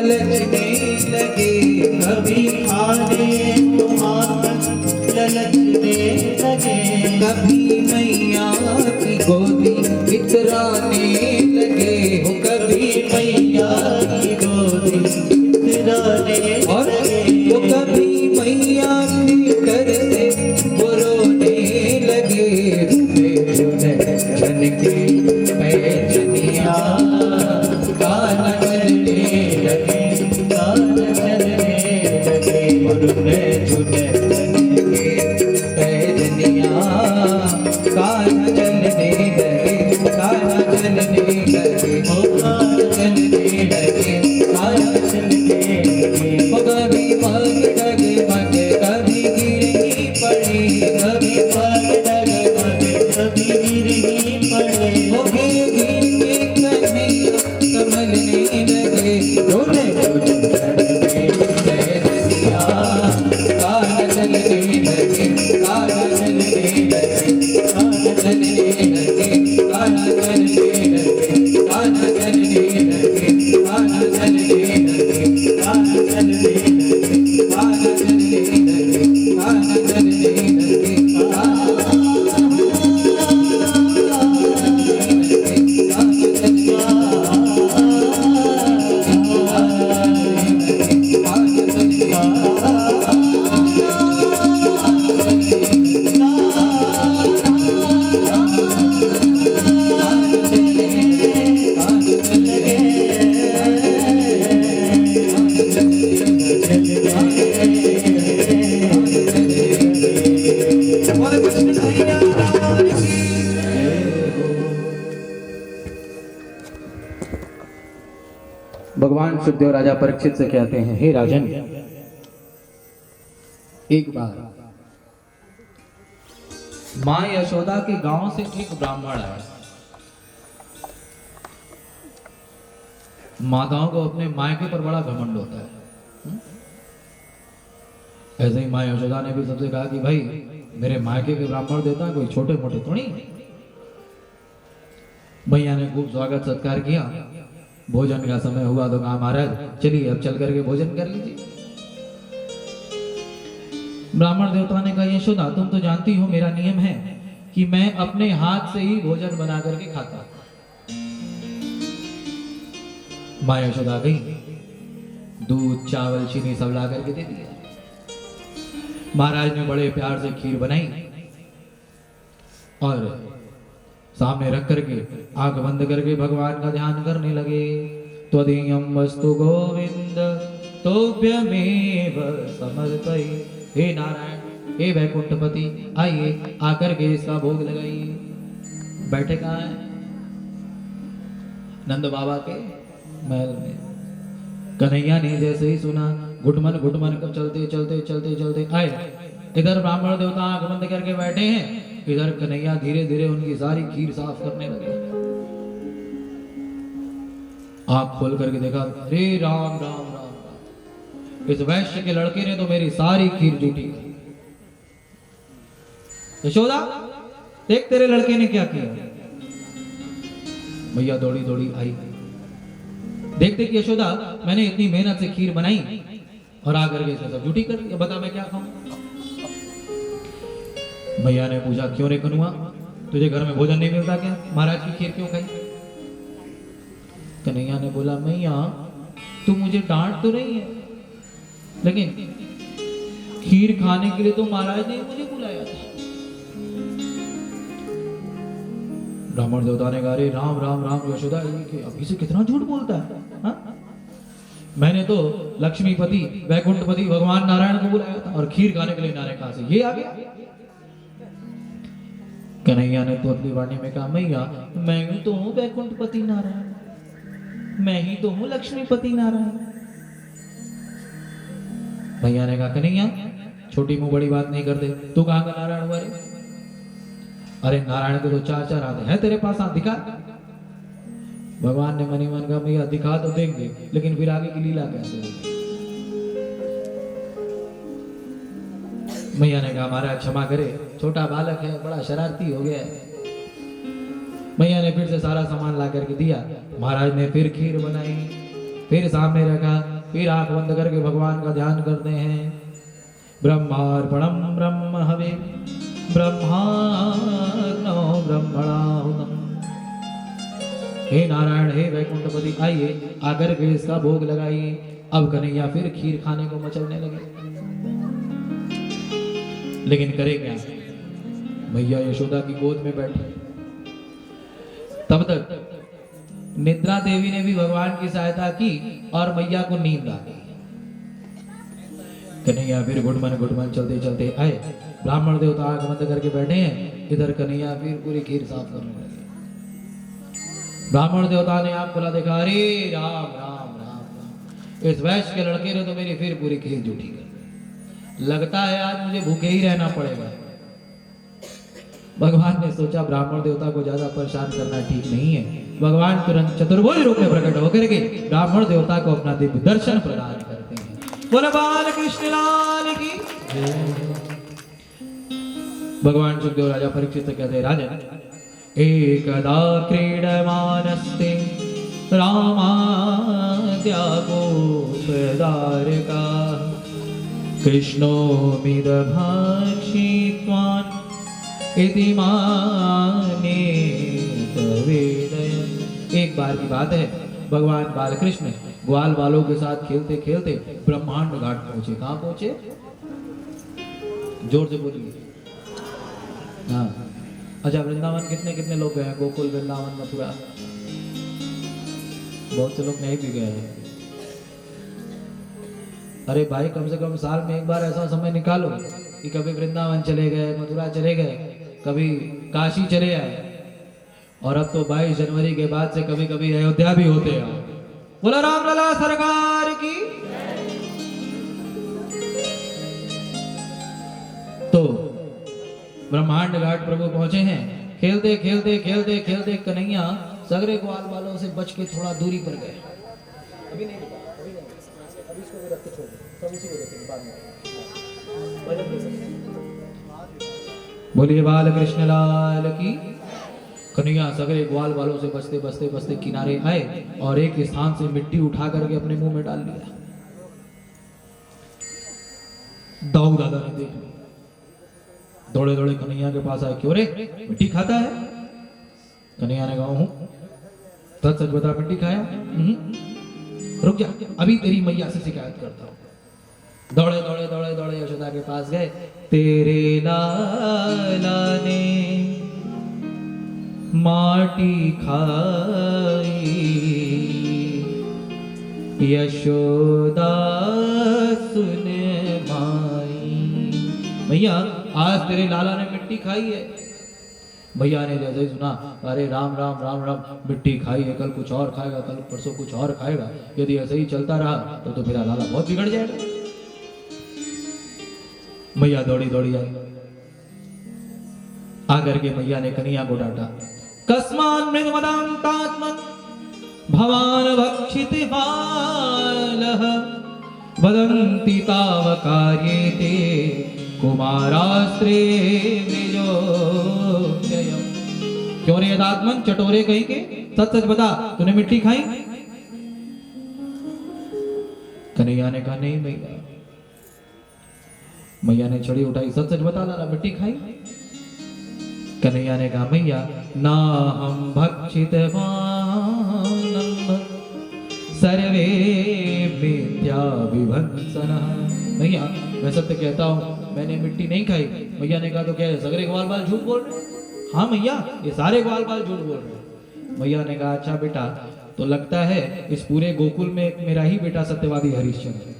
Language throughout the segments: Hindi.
ललचने लगे, कभी खाने को हाथ ललचने लगे, कभी मैया की गोदी इतराने लगे, कभी मैया की गोदी इतराने और लगे, वो कभी मैया की कर से वो रोने लगे। रूठे झुने बन के पैजनिया कान चलने लगे, कान चलने लगे, रूठे झुने बन के पैजनिया कान चलने लगे, कान चलने लगे, ओ कान चलने लगे, कान चलने लगे, वो कभी पग डगमग कभी गिरनी पड़ी, कभी पग डगमग कभी गिरनी पड़े, वो गिर गिर के कन्हैया संभलने लगे। रोने रोने लगे पैजनिया कान चलने लगे, कान चलने लगे, कान चलने लगे, कान चलने लगे, कान चलने लगे, कान चलने लगे, कान चलने लगे, कान चलने लगे, कान चलने लगे, भगवान सुखदेव राजा परीक्षित से कहते हैं, हे राजन, एक बार मां यशोदा के गांव से एक ब्राह्मण आया। माताओं को अपने मायके पर बड़ा घमंड होता है। ऐसे ही मां यशोदा ने भी सबसे कहा कि भाई मेरे मायके के ब्राह्मण देता है, कोई छोटे मोटे थोड़ी। भैया ने खूब स्वागत सत्कार किया। भोजन का समय हुआ तो कहा, महाराज चलिए अब चल करके भोजन कर लीजिए। ब्राह्मण देवता ने कहा, यशोदा तुम तो जानती हो मेरा नियम है कि मैं अपने हाथ से ही भोजन बना करके खाता। मां यशोदा गई, दूध चावल चीनी सब ला करके दे दिया। महाराज ने बड़े प्यार से खीर बनाई और सामने रख करके आंख बंद करके भगवान का ध्यान करने लगे। त्वदीयं वस्तु गोविंद तोभ्यमेव समर्पये। हे नारायण, हे वैकुंठपति, आइए आकर के इसका भोग लगाइए। बैठे कहाँ हैं? नंद बाबा के महल में। कन्हैया ने जैसे ही सुना, घुटमन घुटमन कर चलते चलते चलते चलते आए। इधर ब्राह्मण देवता आंख बंद करके बैठे हैं, इधर कन्हैया धीरे धीरे उनकी सारी खीर साफ करने लगे। आंख खोल करके देखा, अरे राम राम राम राम, इस वैश्य के लड़के ने तो मेरी सारी खीर जूठी की। यशोदा देख तेरे लड़के ने क्या किया। भैया दौड़ी दौड़ी आई, देखते कि यशोदा मैंने इतनी मेहनत से खीर बनाई और आकर के इसे सब जूठी कर दी। बता मैं क्या खाऊं। भैया ने पूछा, क्यों रे कनुआ, तुझे घर में भोजन नहीं मिलता क्या? महाराज की खीर क्यों खाई? कन्हैया ने बोला, मैया तू मुझे डांट तो रही है, लेकिन खीर खाने के लिए तो महाराज ने मुझे बुलाया था। ब्राह्मण देवता ने कहा, अरे राम राम राम यशोदा, ये अभी से कितना झूठ बोलता है। हा? मैंने तो लक्ष्मीपति वैकुंठपति भगवान नारायण को बुलाया था और खीर खाने के लिए नारायण कहां से ये आ गया। कन्हैया ने तो अपनी वाणी में कहा, मैया मैं ही तो हूं वैकुंठपति नारायण, मैं ही तो हूं लक्ष्मीपति नारायण। भैया ने कहा, कन्हैया छोटी मुंह बड़ी बात नहीं करते, तू कहां का नारायण हुआ रे? अरे नारायण के तो चार चार हाथ है तेरे पास, हाथ दिखा। भगवान ने मनी मन कहा, भैया दिखा तो देंगे, लेकिन फिर आगे की लीला कैसे होगी। मैया ने कहा, महाराज क्षमा करे, छोटा बालक है, बड़ा शरारती हो गया है। मैया ने फिर से सारा सामान ला करके दिया। महाराज ने फिर खीर बनाई, फिर सामने रखा। फिर आंख बंद करके भगवान का ध्यान करते हैं। ब्रह्मार्पणम ब्रह्म हवे ब्रह्माग्नो ब्रह्मणाहुतम। हे नारायण हे वैकुंठपति, आइए आकर के इसका भोग लगाइए। अब कन्हैया फिर खीर खाने को मचलने लगे, लेकिन करे क्या, भैया यशोदा की गोद में बैठे। तब तक निद्रा देवी ने भी भगवान की सहायता की और मैया को नींद आ गई। कन्हैया फिर घुटमन घुटमन चलते चलते आए। ब्राह्मण देवता आंख बंद करके बैठे हैं, इधर कन्हैया फिर पूरी खीर साफ करने लगे। ब्राह्मण देवता ने आंख खुला देखा, अरे राम राम राम राम, इस वैश्य के लड़के ने तो मेरी फिर पूरी खीर जूठी कर, लगता है आज मुझे भूखे ही रहना पड़ेगा। भगवान ने सोचा ब्राह्मण देवता को ज्यादा परेशान करना ठीक नहीं है। भगवान तुरंत चतुर्भुज रूप में प्रकट होकर के ब्राह्मण देवता को अपना दिव्य दर्शन प्रदान करते हैं। बोलो बाल कृष्ण लाल की। भगवान सुखदेव राजा परीक्षित से कहते, राजन एकदा क्रीडमानस्ते रामाद्यागोपदारका कृष्णो मिदभाषित्वान् इति माने तवेदयन्। एक बार की बात है, भगवान बालकृष्ण ग्वाल बालों के साथ खेलते खेलते ब्रह्मांड घाट पहुंचे। कहाँ पहुंचे? जोर से बोलिए। हाँ, अच्छा, वृंदावन कितने कितने लोग गए हैं? गोकुल, वृंदावन, मथुरा, बहुत से लोग नहीं भी गए हैं। अरे भाई, कम से कम साल में एक बार ऐसा समय निकालो कि कभी वृंदावन चले गए, मथुरा चले गए, कभी काशी चले आए। और अब तो 22 जनवरी के बाद से कभी कभी अयोध्या भी होते हैं। बोला रामलला सरकार की। तो ब्रह्मांड घाट प्रभु पहुंचे हैं। खेलते खेलते खेलते खेलते कन्हैया सगरे ग्वाल बालों से बच के थोड़ा दूरी पर गए। अभी नहीं, अभी इसको रख के छोड़ दो, सब उसी को देखेंगे बाद में। बोलिए बाल कृष्ण लाल की। कन्हैया सगरे ग्वाल बालों से बचते बचते बचते किनारे आए और एक स्थान से मिट्टी उठा करके अपने मुंह में डाल लिया। दाऊ दादा ने देख लिया, दौड़े दौड़े कन्हैया के पास आए। क्यों रे, मिट्टी खाता है? कन्हैया ने कहा, हूं। सच सच बता, मिट्टी खाया? रुक जा, अभी तेरी मैया से शिकायत करता हूं। दौड़े दौड़े दौड़े दौड़े यशोदा के पास गए। तेरे लाला ने माटी खाई, यशोदा सुन माई। भैया, आज तेरे लाला ने मिट्टी खाई है। भैया ने जैसे ही सुना, अरे राम राम राम राम, मिट्टी खाई है, कल कुछ और खाएगा, कल परसों कुछ और खाएगा। यदि ऐसे ही चलता रहा तो मेरा लाला बहुत बिगड़ जाएगा। मैया दौड़ी दौड़ी आई। आकर के मैया ने कन्हैया को डांटा। कस्मान् मृगमदान्तात्मन् भवान् भक्षितहालः वदन्ति ताव कार्येते कुमारास्त्रे निजोऽप्ययम्। क्यों रे यदात्मन, चटोरे कहीं के, सच सच बता, तूने मिट्टी खाई? कन्हैया ने कहा, नहीं मैया। मैया ने छड़ी उठाई, सच सच बता लाला, मिट्टी खाई? कन्हैया ने कहा, मैया ना हम भक्षितवान् सर्वे मिथ्या विभत्सनः। भैया, मैं सत्य कहता हूँ, मैंने मिट्टी नहीं खाई। मैया ने कहा, तो क्या सगरे ग्वाल बाल झूठ बोल रहे? हाँ मैया, ये सारे ग्वाल बाल झूठ बोल रहे। मैया ने कहा, अच्छा बेटा, तो लगता है इस पूरे गोकुल में मेरा ही बेटा सत्यवादी हरिश्चंद्र है।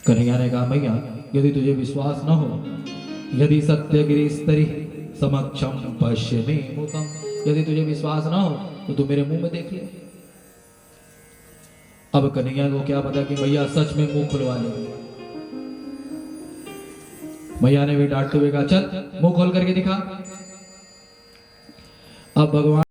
कन्हैया ने कहा, मैया यदि तुझे विश्वास न हो, यदि सत्यगिरी स्तरी समक्षम पश्य मे मुखम, यदि तुझे विश्वास न हो तो तू मेरे मुंह में देख ले। अब कन्हैया को क्या पता कि मैया सच में मुंह खुलवा लेगी। मैया ने भी डांटते हुए कहा, चल मुंह खोल करके दिखा। अब भगवान